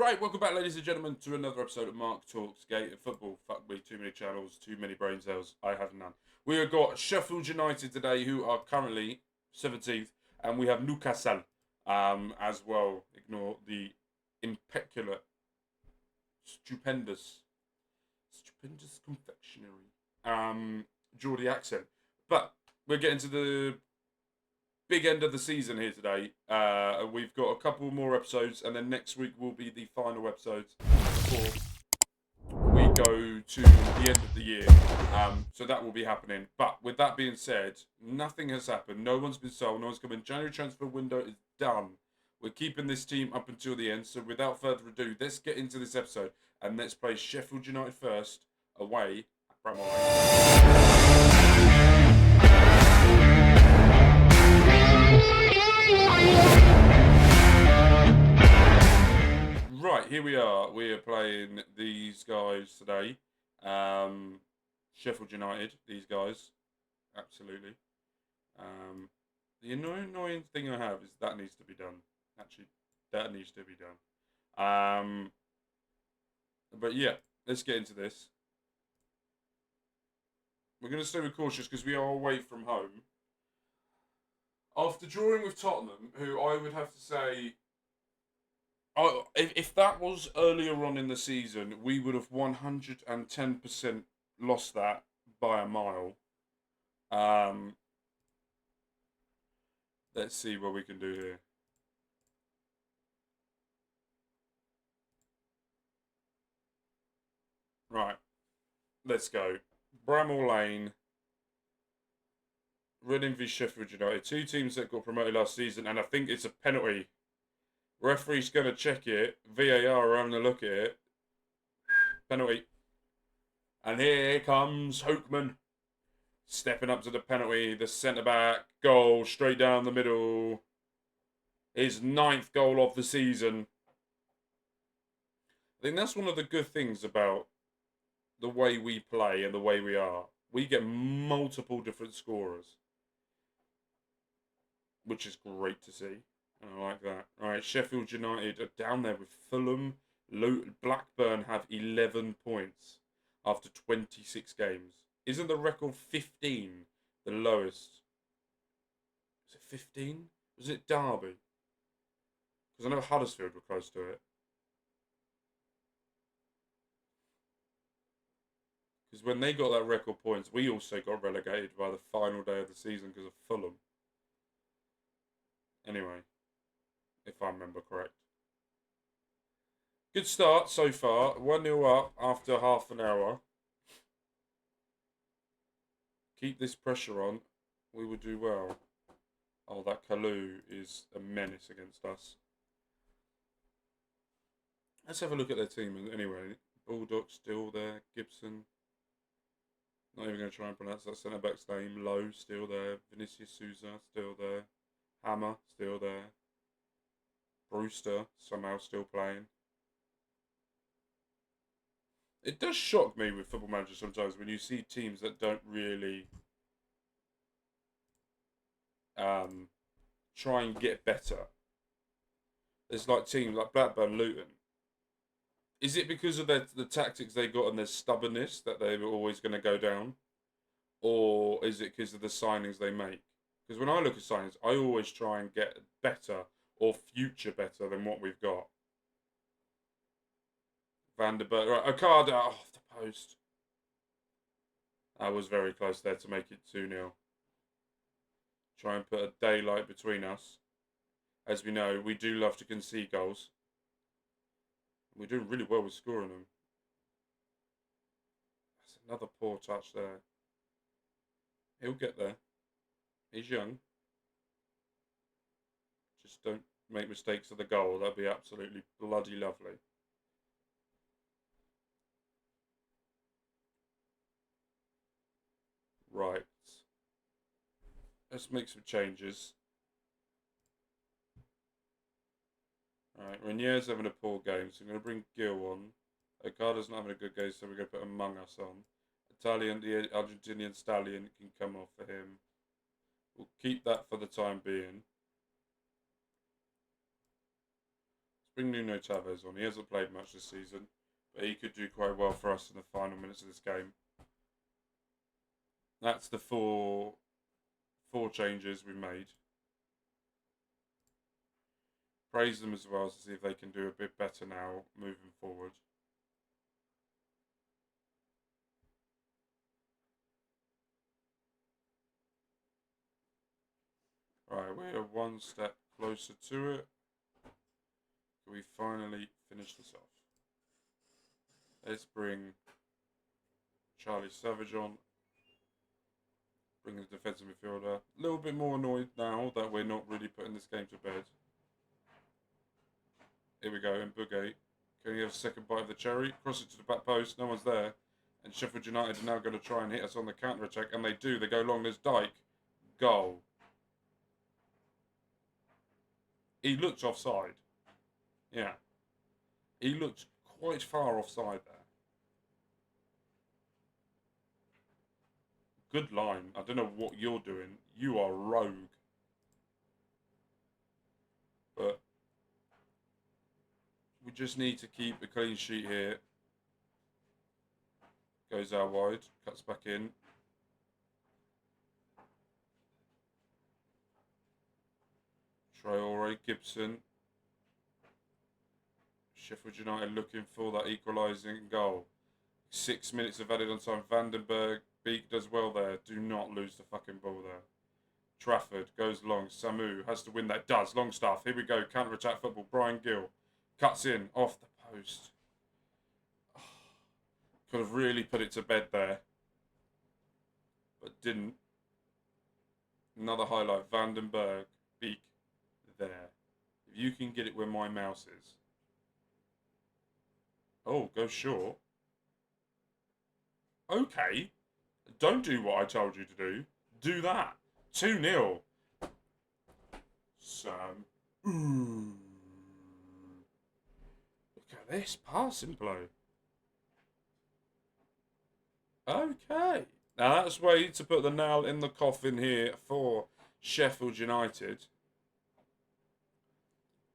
Right, welcome back, ladies and gentlemen, to another episode of Mark Talks Gated Football. Fuck me, too many channels, too many brain cells. I have none. We have got Sheffield United today, who are currently 17th, and we have Newcastle as well. Ignore the impeculate, stupendous confectionery Geordie accent. But we're getting to the big end of the season here today. We've got a couple more episodes, and then next week will be the final episodes before we go to the end of the year. So that will be happening. But with that being said, nothing has happened. No one's been sold. No one's come in. January transfer window is done. We're keeping this team up until the end. So without further ado, let's get into this episode and let's play Sheffield United first away at Bramall. Right, here we are. We are playing these guys today. Sheffield United, these guys. Absolutely. The annoying thing I have is that needs to be done. Actually, that needs to be done. But yeah, let's get into this. We're going to stay cautious because we are away from home. After drawing with Tottenham, who I would have to say... if that was earlier on in the season, we would have 110% lost that by a mile. Let's see what we can do here. Right, let's go. Bramall Lane, Reading v Sheffield United, two teams that got promoted last season, and I think it's a penalty. Referee's going to check it. VAR are having a look at it. Penalty. And here comes Hoekman. Stepping up to the penalty. The centre-back. Goal straight down the middle. His 9th goal of the season. I think that's one of the good things about the way we play and the way we are. We get multiple different scorers. Which is great to see. I like that. All right, Sheffield United are down there with Fulham. Blackburn have 11 points after 26 games. Isn't the record 15 the lowest? Is it 15? Was it Derby? Because I know Huddersfield were close to it. Because when they got that record points, we also got relegated by the final day of the season because of Fulham. Anyway. If I remember correct. Good start so far. 1-0 up after half an hour. Keep this pressure on. We will do well. Oh, that Kalou is a menace against us. Let's have a look at their team anyway. Bulldog still there. Gibson. Not even going to try and pronounce that centre-back's name. Lowe still there. Vinicius Souza still there. Hammer still there. Brewster somehow still playing. It does shock me with Football Manager sometimes when you see teams that don't really try and get better. There's like teams like Blackburn, Luton. Is it because of the tactics they got and their stubbornness that they were always going to go down? Or is it because of the signings they make? Because when I look at signings, I always try and get better or future better than what we've got. Vanderberg, right, Okada off the post. I was very close there to make it 2-0. Try and put a daylight between us. As we know, we do love to concede goals. We're doing really well with scoring them. That's another poor touch there. He'll get there. He's young. Just don't make mistakes of the goal. That'd be absolutely bloody lovely. Right. Let's make some changes. Alright, Renier's having a poor game, so I'm going to bring Gil on. Okada's not having a good game, so we're going to put Among Us on. The Argentinian Stallion can come off for him. We'll keep that for the time being. Bring Nuno Tavares on. He hasn't played much this season, but he could do quite well for us in the final minutes of this game. That's the four changes we made. Praise them as well to see if they can do a bit better now moving forward. Right, we're one step closer to it. Can we finally finish this off? Let's bring Charlie Savage on. Bring the defensive midfielder. A little bit more annoyed now that we're not really putting this game to bed. Here we go, and Bugate. Can he have a second bite of the cherry? Cross it to the back post, no one's there. And Sheffield United are now going to try and hit us on the counter-attack, and they do. They go long, there's Dyke. Goal. He looked offside. Yeah. He looked quite far offside there. Good line. I don't know what you're doing. You are rogue. But we just need to keep a clean sheet here. Goes out wide. Cuts back in. Traore, Gibson. Sheffield United looking for that equalising goal. 6 minutes of added on time. Vandenberg, Beak does well there. Do not lose the fucking ball there. Trafford goes long. Samu has to win that. Does. Long stuff. Here we go. Counter-attack football. Brian Gill cuts in off the post. Could have really put it to bed there, but didn't. Another highlight. Vandenberg, Beak there. If you can get it where my mouse is. Oh, go short. Okay. Don't do what I told you to do. Do that. 2-0. Sam. Look at this passing blow. Okay. Now that's way to put the nail in the coffin here for Sheffield United.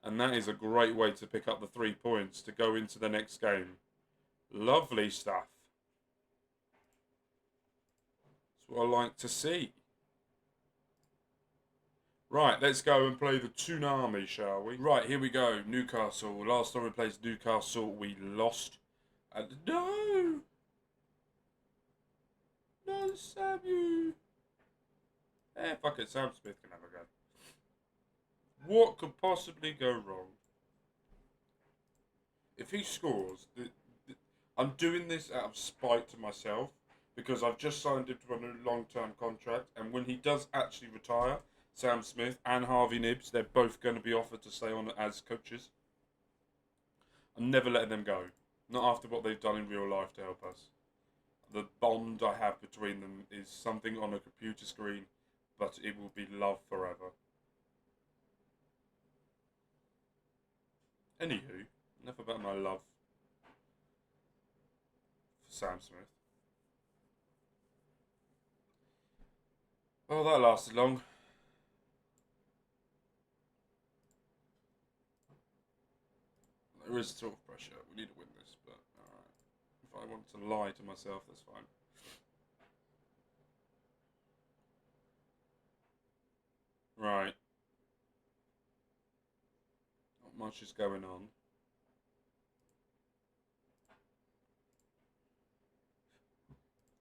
And that is a great way to pick up the 3 points to go into the next game. Lovely stuff. That's what I like to see. Right, let's go and play the Tsunami, shall we? Right, here we go. Newcastle. Last time we played Newcastle, we lost. No! No, Samu! Fuck it. Sam Smith can have a go. What could possibly go wrong? If he scores, I'm doing this out of spite to myself because I've just signed him to a new long-term contract, and when he does actually retire, Sam Smith and Harvey Nibbs, they're both going to be offered to stay on as coaches. I'm never letting them go. Not after what they've done in real life to help us. The bond I have between them is something on a computer screen, but it will be love forever. Anywho, enough about my love for Sam Smith. Oh, that lasted long. There is sort of pressure. We need to win this, but alright. If I want to lie to myself, that's fine. Right. Not much is going on.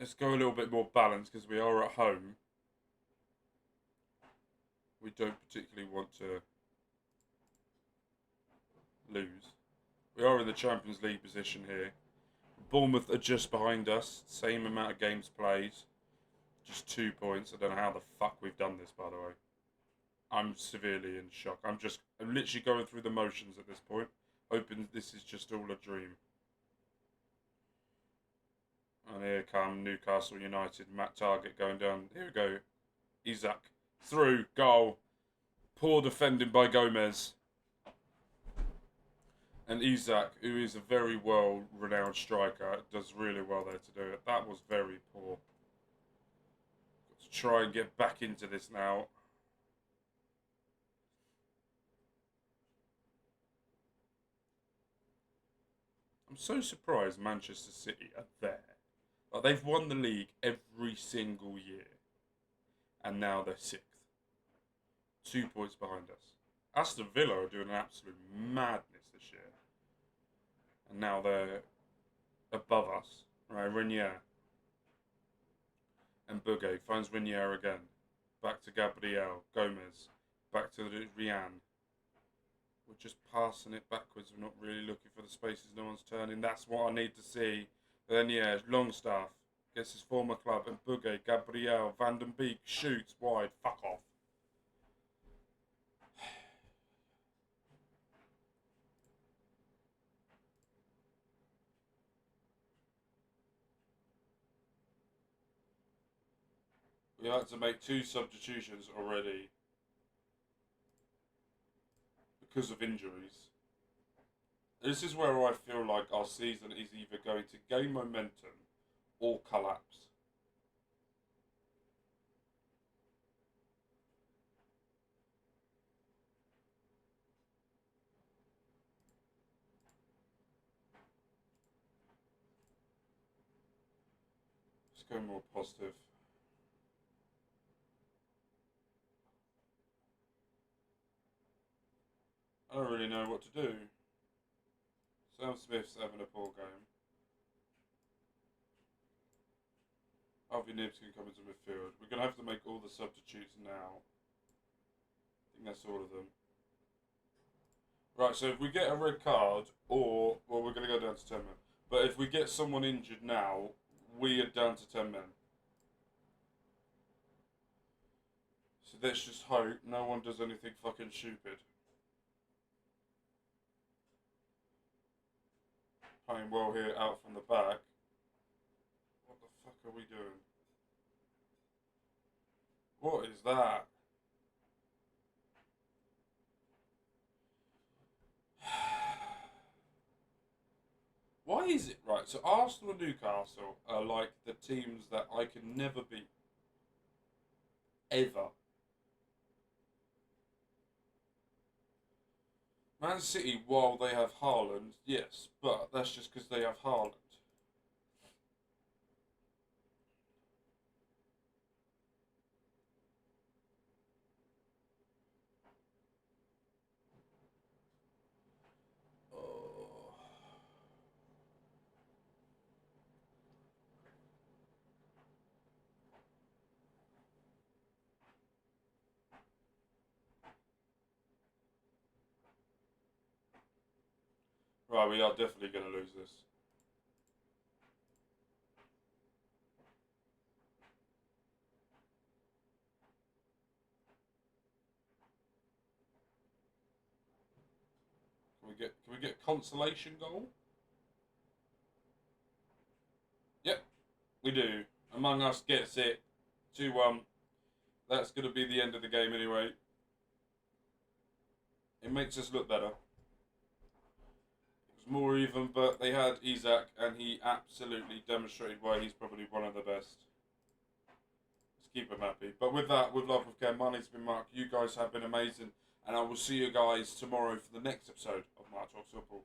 Let's go a little bit more balanced because we are at home. We don't particularly want to lose. We are in the Champions League position here. Bournemouth are just behind us. Same amount of games played. Just 2 points. I don't know how the fuck we've done this, by the way. I'm severely in shock. I'm literally going through the motions at this point. Hoping this is just all a dream. And here come Newcastle United. Matt Target going down. Here we go. Isaac. Through. Goal. Poor defending by Gomez. And Isaac, who is a very well-renowned striker, does really well there to do it. That was very poor. Got to try and get back into this now. I'm so surprised Manchester City are there. Like, they've won the league every single year, and now they're 6th. 2 points behind us. Aston Villa are doing an absolute madness this year, and now they're above us. Right, Renier and Bugay finds Renier again. Back to Gabriel. Gomez. Back to Rian. We're just passing it backwards. We're not really looking for the spaces. No one's turning. That's what I need to see. Then, yeah, Longstaff gets his former club. And Bugay, Gabriel, Van den Beek shoots wide. Fuck off. We had to make 2 substitutions already because of injuries. This is where I feel like our season is either going to gain momentum or collapse. Let's go more positive. I don't really know what to do. Sam Smith's having a poor game. Harvey Nibbs can come into midfield. We're going to have to make all the substitutes now. I think that's all of them. Right, so if we get a red card, or, well, we're going to go down to 10 men. But if we get someone injured now, we are down to 10 men. So let's just hope no one does anything fucking stupid. Playing well here out from the back. What the fuck are we doing? What is that? Why is it right? So Arsenal and Newcastle are like the teams that I can never beat. Ever. Man City, while they have Haaland, yes, but that's just because they have Haaland. Oh. Right, we are definitely going to lose this. Can we get consolation goal? Yep, we do. Among Us gets it 2-1. That's going to be the end of the game anyway. It makes us look better. It was more even, but they had Isak, and he absolutely demonstrated why he's probably one of the best. Let's keep him happy. But with that, with love, with care, my name's been Mark. You guys have been amazing, and I will see you guys tomorrow for the next episode of Mark Talks Football.